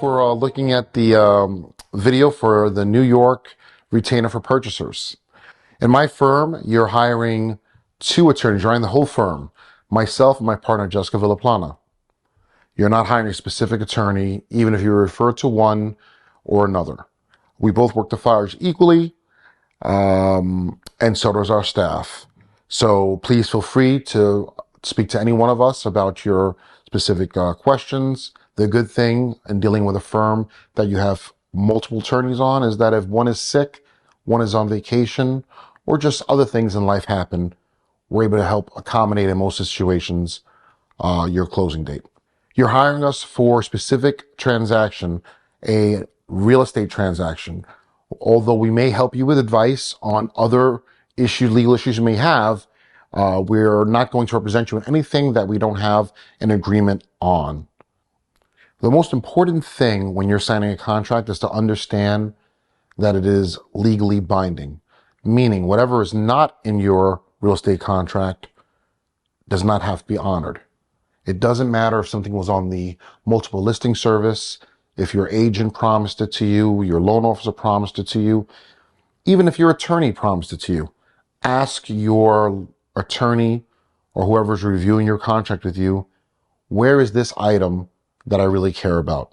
for looking at the video for the New York retainer for purchasers. In my firm, you're hiring 2 attorneys. You're hiring the whole firm, myself and my partner, Jessica Villaplana. You're not hiring a specific attorney, even if you refer to one or another. We both work the fires equally, and so does our staff. So please feel free to speak to any one of us about your specific questions. The good thing in dealing with a firm that you have multiple attorneys on is that if one is sick, one is on vacation, or just other things in life happen, we're able to help accommodate in most situations your closing date. You're hiring us for a specific transaction, a real estate transaction. Although we may help you with advice on other issues, legal issues you may have, we're not going to represent you in anything that we don't have an agreement on. The most important thing when you're signing a contract is to understand that it is legally binding, meaning whatever is not in your real estate contract does not have to be honored. It doesn't matter if something was on the multiple listing service, if your agent promised it to you, your loan officer promised it to you, even if your attorney promised it to you. Ask your attorney or whoever's reviewing your contract with you, where is this item that I really care about?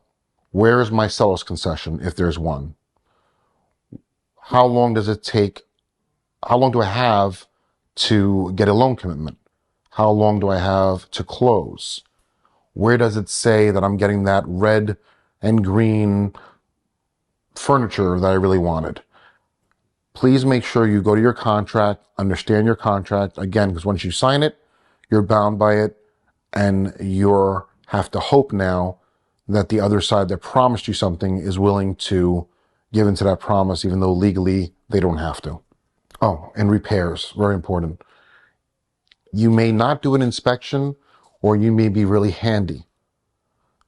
Where is my seller's concession, if there's one? How long does it take? How long do I have to get a loan commitment? How long do I have to close? Where does it say that I'm getting that red and green furniture that I really wanted? Please make sure you go to your contract, understand your contract, again, because once you sign it, you're bound by it, and you have to hope now that the other side that promised you something is willing to give into that promise, even though legally they don't have to. Oh, and repairs, very important. You may not do an inspection, or you may be really handy.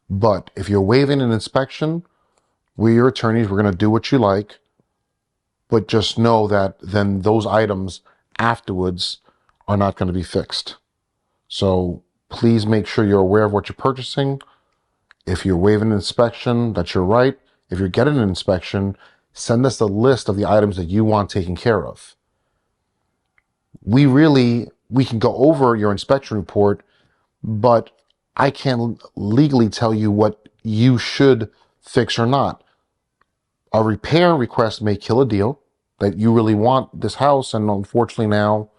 But if you're waiving an inspection, we're your attorneys, we're going to do what you like. But just know that then those items afterwards are not going to be fixed. So please make sure you're aware of what you're purchasing. If you're waiving an inspection, that's your right. If you're getting an inspection, send us a list of the items that you want taken care of. We can go over your inspection report, but I can't legally tell you what you should fix or not. A repair request may kill a deal, that you really want this house, and unfortunately now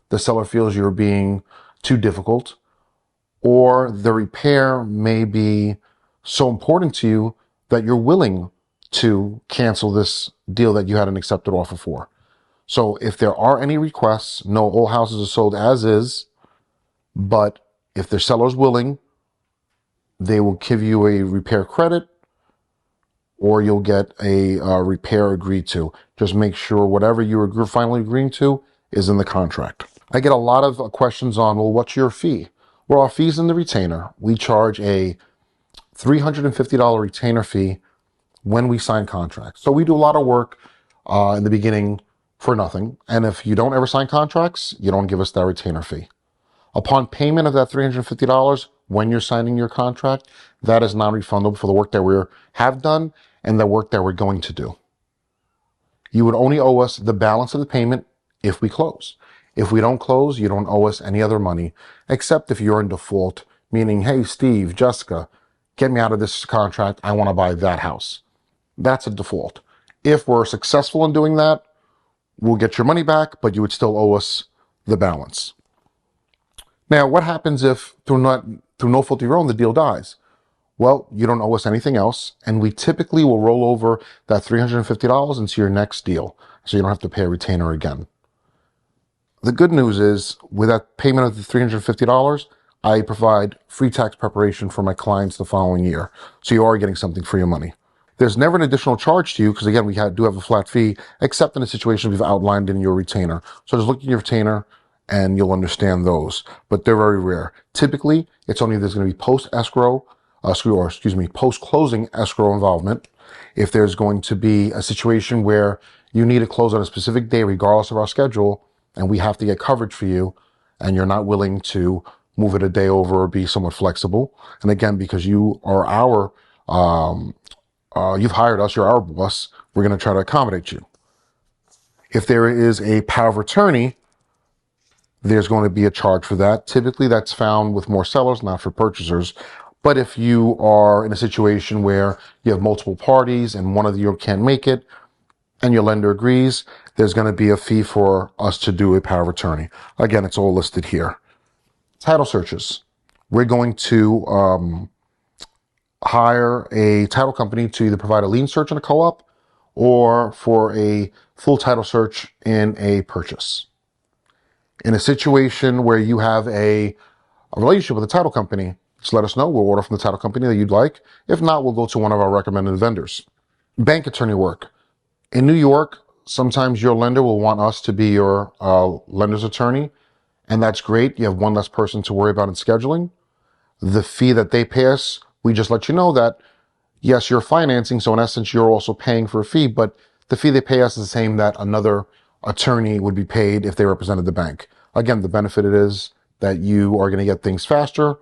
the seller feels you're being too difficult, or the repair may be so important to you that you're willing to cancel this deal that you had an accepted offer for. So if there are any requests, no, all houses are sold as is, but if the seller's willing, they will give you a repair credit, or you'll get a repair agreed to. Just make sure whatever you're finally agreeing to is in the contract. I get a lot of questions on, well, what's your fee? Well, our fee's in the retainer. We charge a $350 retainer fee when we sign contracts. So we do a lot of work in the beginning for nothing. And if you don't ever sign contracts, you don't give us that retainer fee. Upon payment of that $350, when you're signing your contract, that is non-refundable for the work that we have done and the work that we're going to do. You would only owe us the balance of the payment if we close. If we don't close, you don't owe us any other money, except if you're in default, meaning, hey, Steve, Jessica, get me out of this contract. I want to buy that house. That's a default. If we're successful in doing that, we'll get your money back, but you would still owe us the balance. Now, what happens if through no fault of your own, the deal dies? Well, you don't owe us anything else, and we typically will roll over that $350 into your next deal, so you don't have to pay a retainer again. The good news is, with that payment of the $350, I provide free tax preparation for my clients the following year, so you are getting something for your money. There's never an additional charge to you, because again, we do have a flat fee, except in the situation we've outlined in your retainer. So just look at your retainer, and you'll understand those, but they're very rare. Typically, it's only there's going to be post-closing escrow involvement. If there's going to be a situation where you need to close on a specific day, regardless of our schedule, and we have to get coverage for you, and you're not willing to move it a day over or be somewhat flexible. And again, because you are our You've hired us, you're our boss, we're going to try to accommodate you. If there is a power of attorney, there's going to be a charge for that. Typically, that's found with more sellers, not for purchasers. But if you are in a situation where you have multiple parties and one of you can't make it and your lender agrees, there's going to be a fee for us to do a power of attorney. Again, it's all listed here. Title searches. We're going to hire a title company to either provide a lien search in a co-op or for a full title search in a purchase. In a situation where you have a relationship with a title company, just let us know. We'll order from the title company that you'd like. If not, we'll go to one of our recommended vendors. Bank attorney work. In New York, sometimes your lender will want us to be your lender's attorney, and that's great. You have one less person to worry about in scheduling. The fee that they pay us, we just let you know that, yes, you're financing, so in essence, you're also paying for a fee, but the fee they pay us is the same that another attorney would be paid if they represented the bank. Again, the benefit it is that you are going to get things faster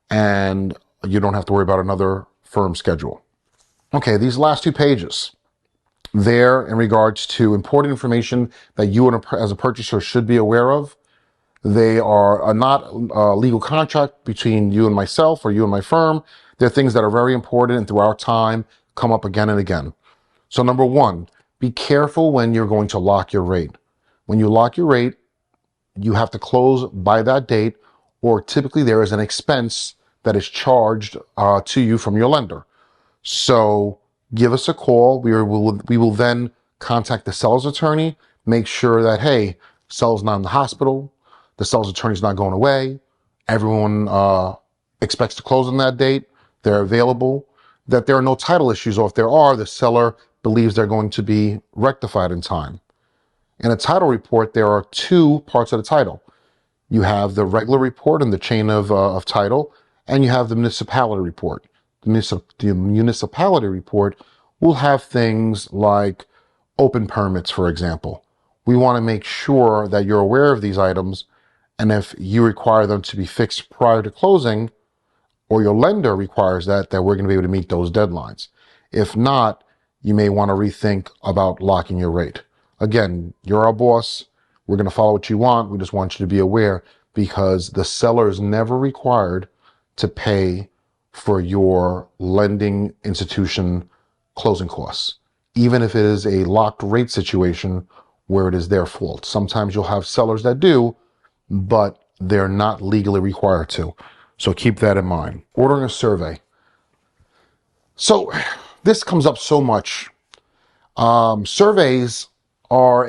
and you don't have to worry about another firm schedule. Okay, these last 2 pages, they're in regards to important information that you as a purchaser should be aware of. They are not a legal contract between you and myself or you and my firm. They're things that are very important and through our time come up again and again. So number 1, be careful when you're going to lock your rate. When you lock your rate, you have to close by that date, or typically there is an expense that is charged to you from your lender. So give us a call. We will then contact the seller's attorney, make sure that, hey, seller's not in the hospital, the seller's attorney's not going away, everyone expects to close on that date, they're available, that there are no title issues, or if there are, the seller believes they're going to be rectified in time. In a title report, there are 2 parts of the title. You have the regular report and the chain of title, and you have the municipality report. The municipality report will have things like open permits, for example. We want to make sure that you're aware of these items, and if you require them to be fixed prior to closing, or your lender requires that we're going to be able to meet those deadlines. If not, you may want to rethink about locking your rate. Again, you're our boss. We're going to follow what you want. We just want you to be aware, because the seller is never required to pay for your lending institution closing costs, even if it is a locked rate situation where it is their fault. Sometimes you'll have sellers that do, but they're not legally required to. So keep that in mind. Ordering a survey. So this comes up so much. Surveys are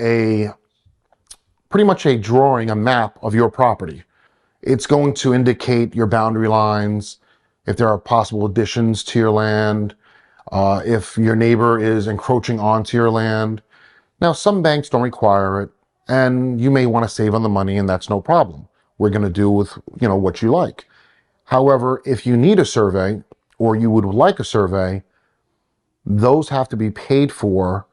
pretty much a drawing, a map of your property. It's going to indicate your boundary lines, if there are possible additions to your land, if your neighbor is encroaching onto your land. Now, some banks don't require it, and you may want to save on the money, and that's no problem. We're going to do with, what you like. However, if you need a survey, or you would like a survey, those have to be paid for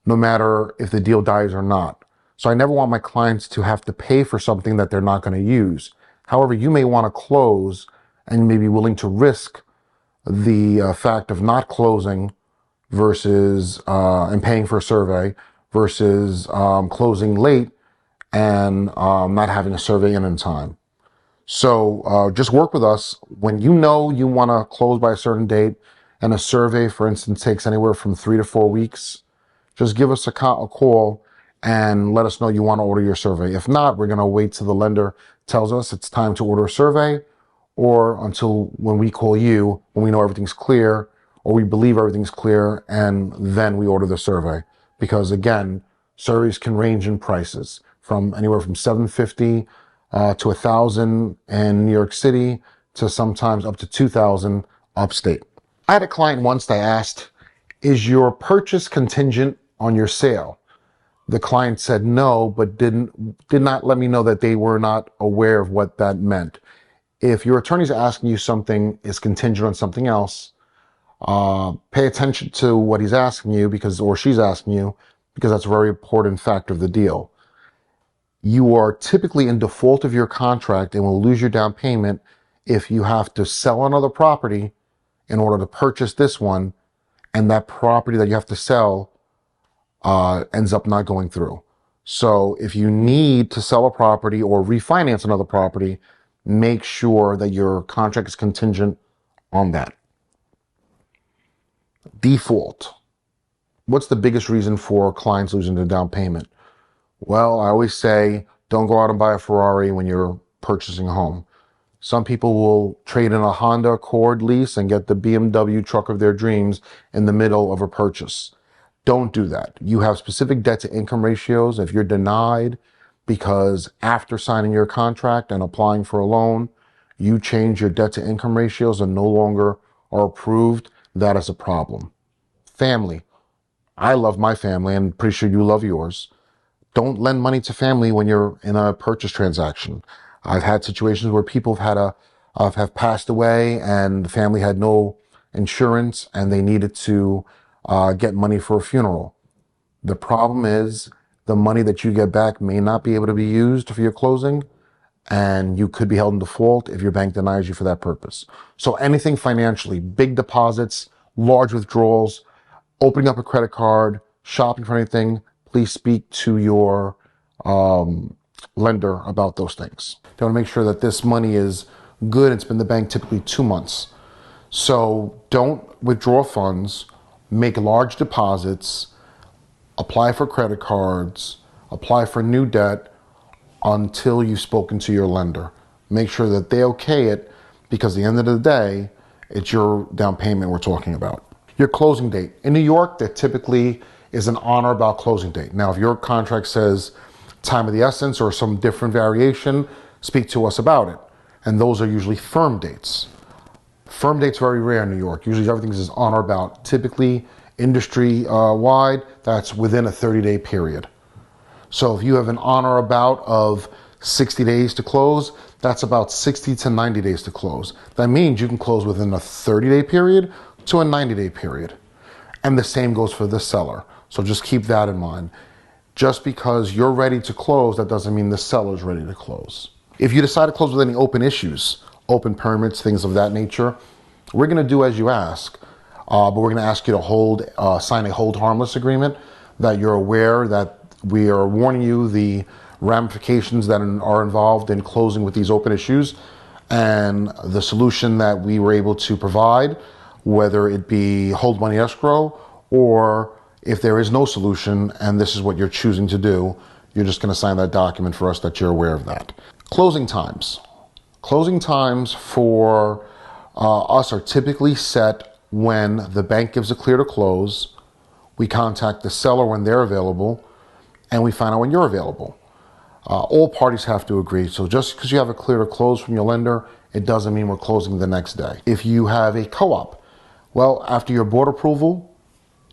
no matter if the deal dies or not. So I never want my clients to have to pay for something that they're not going to use. However, you may want to close and may be willing to risk the fact of not closing versus and paying for a survey versus closing late and not having a survey in time. So just work with us. When you know you want to close by a certain date, and a survey, for instance, takes anywhere from 3 to 4 weeks, just give us a call and let us know you want to order your survey. If not, we're going to wait till the lender tells us it's time to order a survey, or until when we call you, when we know everything's clear, or we believe everything's clear, and then we order the survey. Because again, surveys can range in prices from anywhere from $750 to $1,000 in New York City to sometimes up to $2,000 upstate. I had a client once that asked, is your purchase contingent on your sale? The client said no, but did not let me know that they were not aware of what that meant. If your attorney's asking you something is contingent on something else, pay attention to what he's asking you or she's asking you, because that's a very important factor of the deal. You are typically in default of your contract and will lose your down payment if you have to sell another property in order to purchase this one, and that property that you have to sell ends up not going through. So if you need to sell a property or refinance another property, make sure that your contract is contingent on that. Default. What's the biggest reason for clients losing their down payment? Well, I always say, don't go out and buy a Ferrari when you're purchasing a home. Some people will trade in a Honda Accord lease and get the BMW truck of their dreams in the middle of a purchase. Don't do that. You have specific debt to income ratios. If you're denied because after signing your contract and applying for a loan, you change your debt to income ratios and no longer are approved, that is a problem. Family. I love my family and pretty sure you love yours. Don't lend money to family when you're in a purchase transaction. I've had situations where people have passed away and the family had no insurance and they needed to get money for a funeral. The problem is the money that you get back may not be able to be used for your closing, and you could be held in default if your bank denies you for that purpose. So anything financially, big deposits, large withdrawals, opening up a credit card, shopping for anything, please speak to your lender about those things. They want to make sure that this money is good. It's been in the bank typically 2 months. So don't withdraw funds, make large deposits, apply for credit cards, apply for new debt until you've spoken to your lender. Make sure that they okay it, because at the end of the day, it's your down payment we're talking about. Your closing date. In New York, there typically is an on or about closing date. Now, if your contract says time of the essence or some different variation, speak to us about it. And those are usually firm dates. Firm dates are very rare in New York. Usually everything is on or about. Typically, industry-wide, that's within a 30-day period. So if you have an on or about of 60 days to close, that's about 60 to 90 days to close. That means you can close within a 30-day period to a 90-day period. And the same goes for the seller. So just keep that in mind. Just because you're ready to close, that doesn't mean the seller's ready to close. If you decide to close with any open issues, open permits, things of that nature, we're going to do as you ask. But we're going to ask you to sign a hold harmless agreement, that you're aware that we are warning you the ramifications that are involved in closing with these open issues, and the solution that we were able to provide, whether it be hold money escrow, or if there is no solution and this is what you're choosing to do, you're just going to sign that document for us that you're aware of that. Closing times. Closing times for us are typically set when the bank gives a clear to close. We contact the seller when they're available, and we find out when you're available. All parties have to agree. So just because you have a clear to close from your lender, it doesn't mean we're closing the next day. If you have a co-op, well, after your board approval,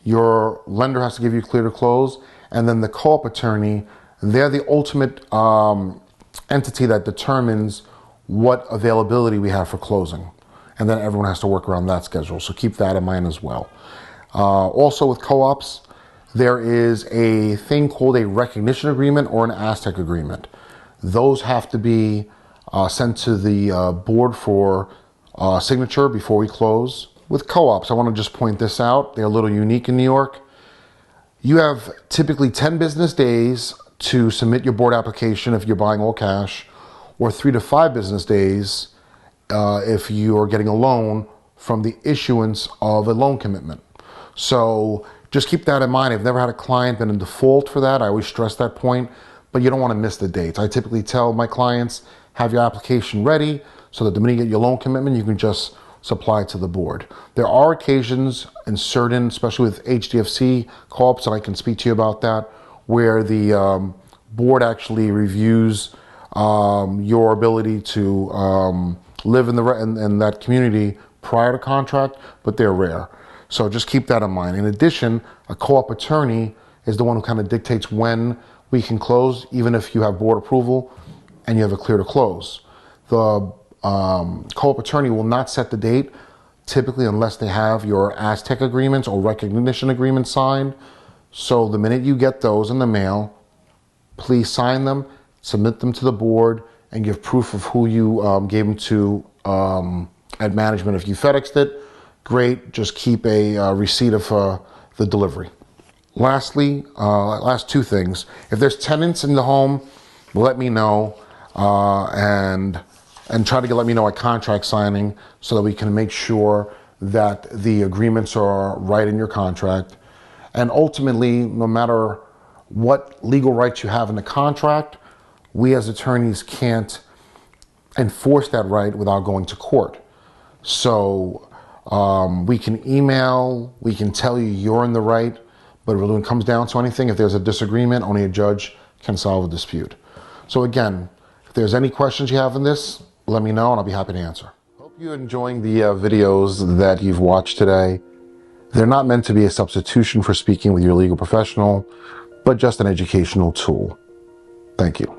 your lender has to give you clear to close, and then the co-op attorney, they're the ultimate entity that determines what availability we have for closing. And then everyone has to work around that schedule. So keep that in mind as well. Also with co-ops, there is a thing called a recognition agreement or an Aztec agreement. Those have to be sent to the board for signature before we close. With co-ops, I want to just point this out. They're a little unique in New York. You have typically 10 business days to submit your board application if you're buying all cash, or 3 to 5 business days if you are getting a loan from the issuance of a loan commitment. So just keep that in mind. I've never had a client been in default for that. I always stress that point, but you don't want to miss the dates. I typically tell my clients, have your application ready so that the minute you get your loan commitment, you can just supply it to the board. There are occasions in certain, especially with HDFC co-ops, and I can speak to you about that, where the board actually reviews your ability to live in that community prior to contract, but they're rare. So just keep that in mind. In addition, a co-op attorney is the one who kind of dictates when we can close, even if you have board approval and you have a clear to close. The co-op attorney will not set the date, typically unless they have your Aztec agreements or recognition agreements signed. So the minute you get those in the mail, please sign them, submit them to the board, and give proof of who you gave them to at management. If you FedExed it, great. Just keep a receipt of the delivery. Lastly, last two things. If there's tenants in the home, let me know and try to let me know at contract signing so that we can make sure that the agreements are right in your contract. And ultimately, no matter what legal rights you have in the contract, we as attorneys can't enforce that right without going to court. So we can email, we can tell you you're in the right, but when it comes down to anything, if there's a disagreement, only a judge can solve a dispute. So again, if there's any questions you have in this, let me know and I'll be happy to answer. Hope you're enjoying the videos that you've watched today. They're not meant to be a substitution for speaking with your legal professional, but just an educational tool. Thank you.